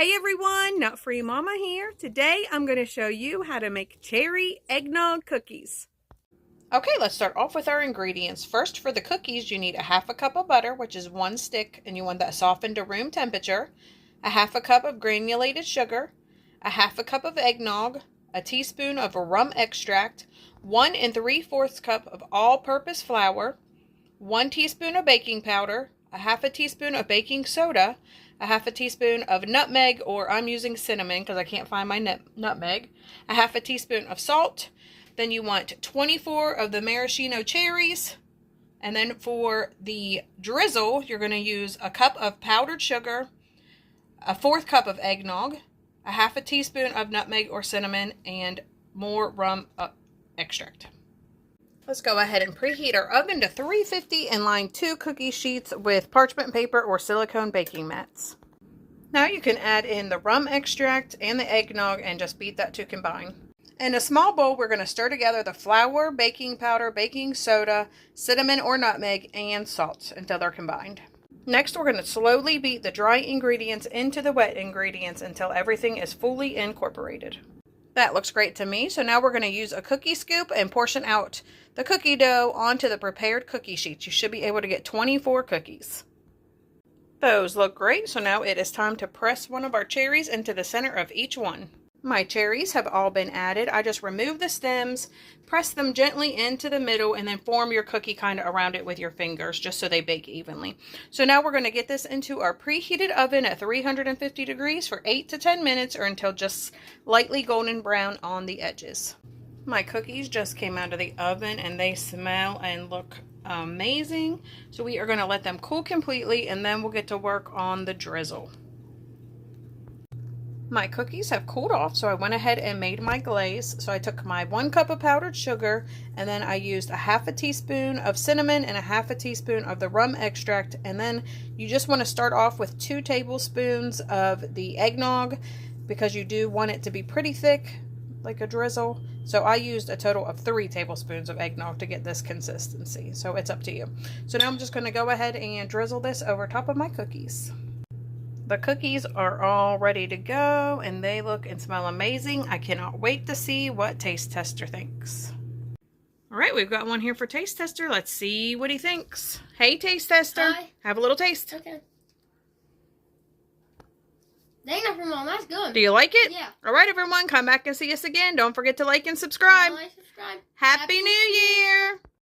Hey everyone, Nut Free Mama here. Today I'm going to show you how to make cherry eggnog cookies. Okay, let's start off with our ingredients. First, for the cookies, you need a half a cup of butter, which is 1 stick, and you want that softened to room temperature. A half a cup of granulated sugar, a half a cup of eggnog, a teaspoon of rum extract, 1 3/4 cup of all-purpose flour, 1 teaspoon of baking powder, a half a teaspoon of baking soda, a half a teaspoon of nutmeg, or I'm using cinnamon because I can't find my nutmeg, a half a teaspoon of salt. Then you want 24 of the maraschino cherries. And then for the drizzle, you're going to use a cup of powdered sugar, a 1/4 cup of eggnog, a half a teaspoon of nutmeg or cinnamon, and more rum extract. Let's go ahead and preheat our oven to 350 and line 2 cookie sheets with parchment paper or silicone baking mats. Now you can add in the rum extract and the eggnog and just beat that to combine. In a small bowl, we're going to stir together the flour, baking powder, baking soda, cinnamon or nutmeg, and salt until they're combined. Next, we're going to slowly beat the dry ingredients into the wet ingredients until everything is fully incorporated. That looks great to me. So now we're going to use a cookie scoop and portion out the cookie dough onto the prepared cookie sheets. You should be able to get 24 cookies. Those look great. So now it is time to press one of our cherries into the center of each one. My cherries have all been added. I just remove the stems, press them gently into the middle, and then form your cookie kind of around it with your fingers just so they bake evenly. So now we're going to get this into our preheated oven at 350 degrees for 8 to 10 minutes or until just lightly golden brown on the edges. My cookies just came out of the oven and they smell and look amazing. So we are going to let them cool completely and then we'll get to work on the drizzle. My cookies have cooled off, so I went ahead and made my glaze. So I took my 1 cup of powdered sugar, and then I used a half a teaspoon of cinnamon and a half a teaspoon of the rum extract. And then you just want to start off with 2 tablespoons of the eggnog because you do want it to be pretty thick, like a drizzle. So I used a total of 3 tablespoons of eggnog to get this consistency. So it's up to you. So now I'm just going to go ahead and drizzle this over top of my cookies. The cookies are all ready to go and they look and smell amazing. I cannot wait to see what Taste Tester thinks. All right, we've got one here for Taste Tester. Let's see what he thinks. Hey, Taste Tester. Hi. Have a little taste. Okay. Dang, Mom, that's good. Do you like it? Yeah. All right, everyone, come back and see us again. Don't forget to like and subscribe. Subscribe. Happy New Year.